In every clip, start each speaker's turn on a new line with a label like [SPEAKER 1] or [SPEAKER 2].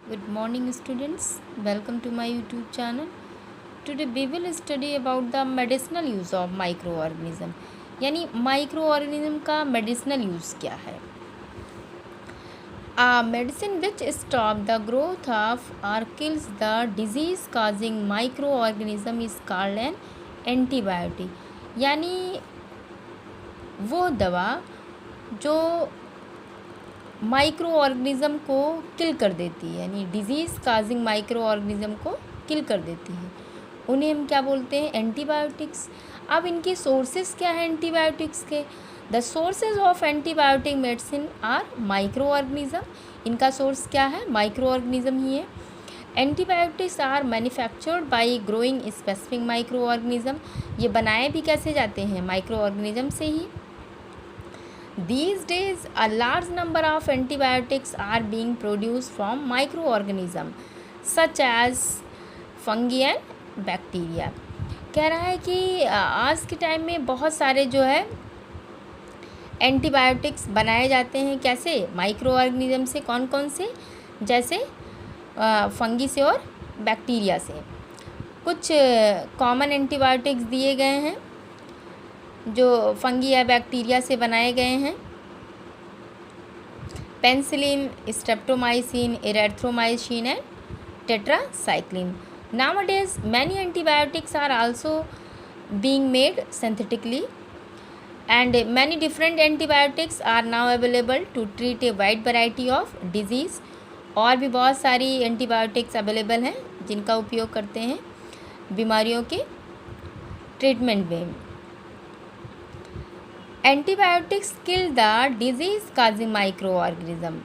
[SPEAKER 1] Good morning students, welcome to my YouTube channel. Today we will study about the medicinal use of microorganism. यानी microorganism का medicinal use क्या है. A medicine which stop the growth of or kills the disease causing microorganism is called an antibiotic. यानी वो दवा जो micro organism को किल कर देती है, यानी डिजीज़ काजिंग माइक्रो ऑर्गेनिज़म को किल कर देती है, उन्हें हम क्या बोलते हैं, एंटीबायोटिक्स. अब इनके सोर्सेज क्या हैं एंटीबायोटिक्स के. The sources of antibiotic medicine are microorganism. इनका सोर्स क्या है, माइक्रो ऑर्गेनिज़म ही है. Antibiotics are manufactured by growing specific microorganism. ये बनाए भी कैसे जाते हैं, माइक्रो ऑर्गेनिज़म से ही. These days, a large number of antibiotics are being produced from microorganisms such as fungi and bacteria. कह रहा है कि आज के टाइम में बहुत सारे जो है एंटीबायोटिक्स बनाए जाते हैं. कैसे, माइक्रो ऑर्गेनिज्म से. कौन कौन से, जैसे फंगी से और बैक्टीरिया से. कुछ कॉमन एंटीबायोटिक्स दिए गए हैं जो फंगी या बैक्टीरिया से बनाए गए हैं. Penicillin, streptomycin, erythromycin and tetracycline. Nowadays many antibiotics are also being made synthetically and many different antibiotics are now available to treat a wide variety of disease. और भी बहुत सारी एंटीबायोटिक्स अवेलेबल हैं जिनका उपयोग करते हैं बीमारियों के ट्रीटमेंट में. Antibiotics kill the disease causing microorganism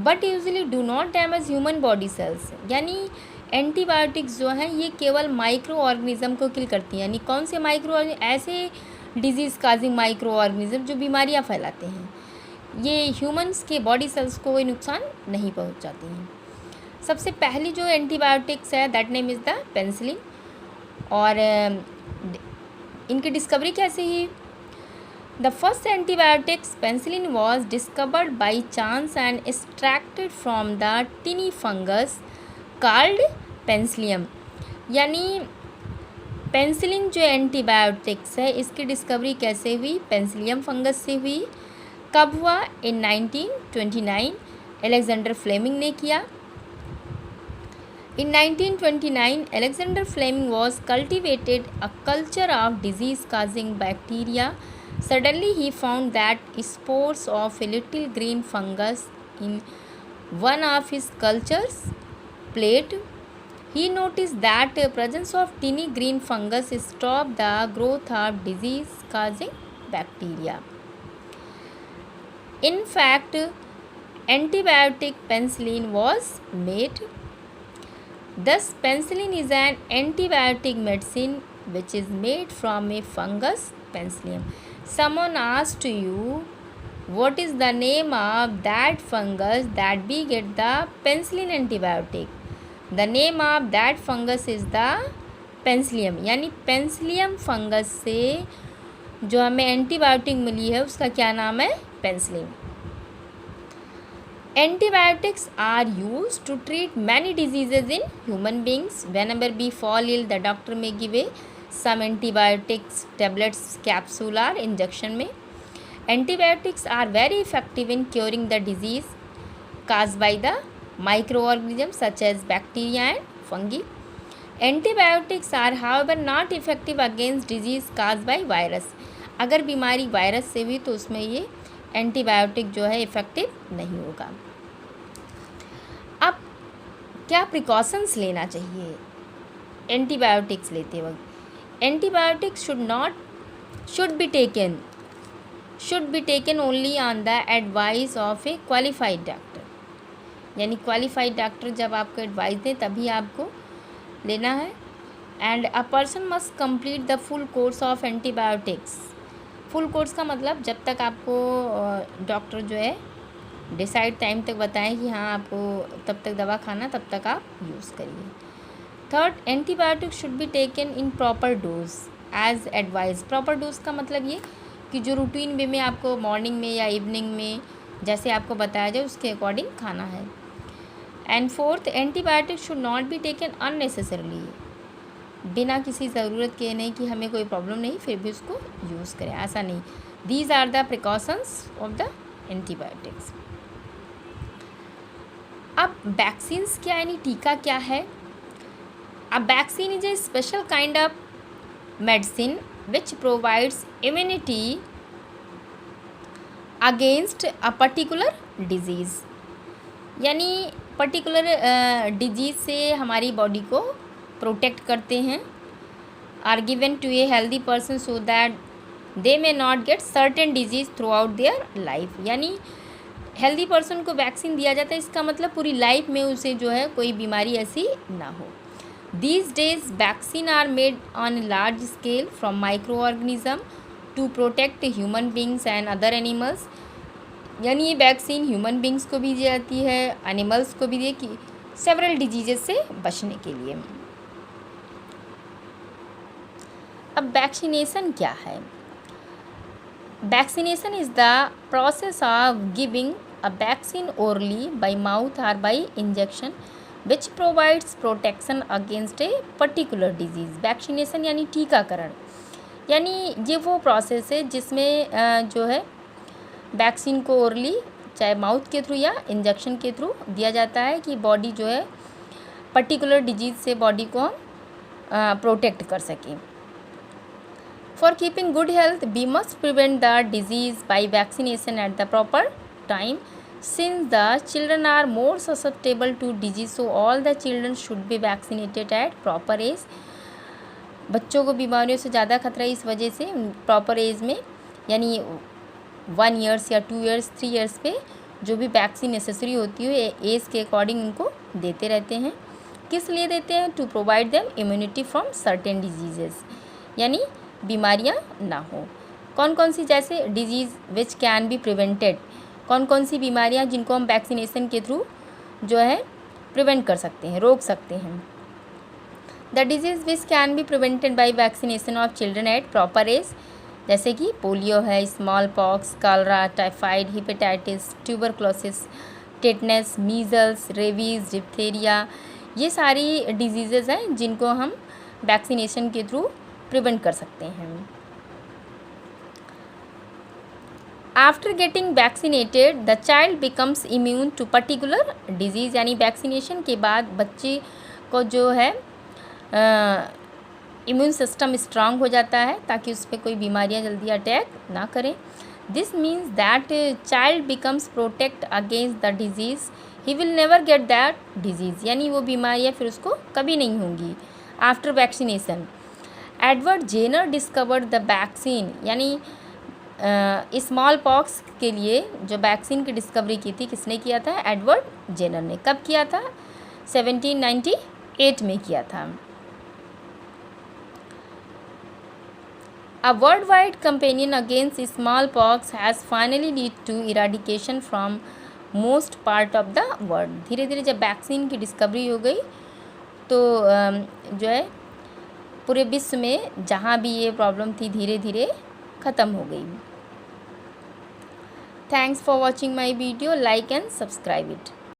[SPEAKER 1] but usually do not damage human body cells. यानी एंटीबायोटिक्स जो हैं ये केवल माइक्रो ऑर्गेनिज़म को किल करती हैं. यानी कौन से माइक्रो, ऐसे डिजीज़ काजिंग माइक्रो ऑर्गेनिज़म जो बीमारियां फैलाते हैं, ये ह्यूमंस के बॉडी सेल्स को कोई नुकसान नहीं पहुंचाती हैं. सबसे पहली जो एंटीबायोटिक्स है that name is the penicillin. और इनकी डिस्कवरी कैसे हुई. The first antibiotics penicillin was discovered by chance and extracted from the tiny fungus called penicillium. यानी पेंसिलिन जो एंटीबायोटिक्स है इसकी डिस्कवरी कैसे हुई, पेंसिलियम फंगस से हुई. कब हुआ, इन 1929 अलेक्जेंडर फ्लेमिंग ने किया. In 1929 Alexander Fleming was cultivated a culture of disease causing bacteria. Suddenly he found that spores of a little green fungus in one of his cultures plate. He noticed that the presence of tiny green fungus stopped the growth of disease causing bacteria. In fact, antibiotic penicillin was made. Thus penicillin is an antibiotic medicine which is made from a fungus penicillium. Someone asked you what is the name of that fungus that we get the penicillin antibiotic. The name of that fungus is the penicillium. यानी penicillium fungus से जो हमें antibiotic मिली है उसका क्या नाम है, penicillin. Antibiotics are used to treat many diseases in human beings. Whenever we fall ill, the doctor may give some antibiotics, tablets, capsule or injection में. Antibiotics are very effective in curing the disease caused by the microorganisms such as bacteria and fungi. Antibiotics are however not effective against disease caused by virus. अगर बीमारी virus से हुई तो उसमें ये antibiotic जो है इफ़ेक्टिव नहीं होगा. अब क्या प्रिकॉशंस लेना चाहिए एंटीबायोटिक्स लेते वक्त. Antibiotics should be taken only on the advice of A qualified doctor. यानी क्वालिफाइड डॉक्टर जब आपको एडवाइस दें तभी आपको लेना है. And a person must complete the full course of antibiotics. Full course का मतलब जब तक आपको डॉक्टर जो है डिसाइड टाइम तक बताएं कि हाँ आपको तब तक दवा खाना, तब तक आप यूज़ करिए. Third, antibiotic should be taken in proper dose as advice. Proper dose का मतलब ये कि जो रूटीन वे में आपको मॉर्निंग में या इवनिंग में जैसे आपको बताया जाए उसके अकॉर्डिंग खाना है. And fourth, antibiotic should not be taken unnecessarily, बिना किसी ज़रूरत के नहीं कि हमें कोई प्रॉब्लम नहीं फिर भी उसको यूज़ करें, ऐसा नहीं. These are the precautions of the antibiotics. अब वैक्सीन्स क्या यानी टीका क्या है? A vaccine is a special kind of medicine which provides immunity against a particular disease, यानी पर्टिकुलर डिजीज़ से हमारी बॉडी को प्रोटेक्ट करते हैं. Are given to a healthy person so that they may not get certain disease throughout their life, यानी healthy person को vaccine दिया जाता है, इसका मतलब पूरी लाइफ में उसे जो है कोई बीमारी ऐसी ना हो. These days vaccine are made on large scale from microorganism to protect human beings and other animals, यानी ये वैक्सीन ह्यूमन बींग्स को भी दी जाती है, एनिमल्स को भी दी कि सेवरल डिजीजेस से बचने के लिए. अब वैक्सीनेशन क्या है? Vaccination is the process of giving a vaccine orally by mouth और by injection which provides protection against a particular disease. Vaccination यानी टीकाकरण, यानी ये वो प्रोसेस है जिसमें जो है वैक्सीन को ओरली चाहे माउथ के थ्रू या इंजेक्शन के थ्रू दिया जाता है कि बॉडी जो है पर्टिकुलर डिजीज़ से बॉडी को हम प्रोटेक्ट कर सकें. For keeping good health we must prevent the disease by vaccination at the proper time since the children are more susceptible to disease, so all the children should be vaccinated at proper age. बच्चों को बीमारियों से ज़्यादा खतरा है, इस वजह से प्रॉपर एज में यानी 1 ईयर्स या 2 ईयर्स 3 ईयर्स पे जो भी वैक्सीन नेसेसरी होती है एज के अकॉर्डिंग उनको देते रहते हैं. किस लिए देते हैं? To provide them immunity from certain diseases, यानी बीमारियां ना हो. कौन कौन सी? जैसे disease which can be prevented, कौन कौन सी बीमारियां जिनको हम वैक्सीनेशन के थ्रू जो है प्रिवेंट कर सकते हैं, रोक सकते हैं. The disease which can be prevented by vaccination of children at proper age, जैसे कि पोलियो है, small pox, cholera, typhoid, hepatitis, tuberculosis, tetanus, measles, rabies, diphtheria, ये सारी डिजीज़ेज़ हैं जिनको हम वैक्सीनेशन के थ्रू प्रिवेंट कर सकते हैं. After getting vaccinated the child becomes immune to particular disease, यानी वैक्सीनेशन के बाद बच्चे को जो है इम्यून सिस्टम स्ट्रांग हो जाता है ताकि उस पर कोई बीमारियां जल्दी अटैक ना करें. This means that child becomes protect against the disease, he will never get that disease, यानी वो बीमारियां फिर उसको कभी नहीं होंगी after vaccination. Edward Jenner discovered the vaccine, यानी स्मॉल पॉक्स के लिए जो वैक्सीन की डिस्कवरी की थी किसने किया था? एडवर्ड जेनर ने. कब किया था? 1798 में किया था. A worldwide campaign against smallpox has finally led to eradication from most part of the world. धीरे धीरे जब वैक्सीन की डिस्कवरी हो गई तो जो है पूरे विश्व में जहाँ भी ये प्रॉब्लम थी धीरे धीरे ख़त्म हो गई. Thanks for watching my video. Like and subscribe it.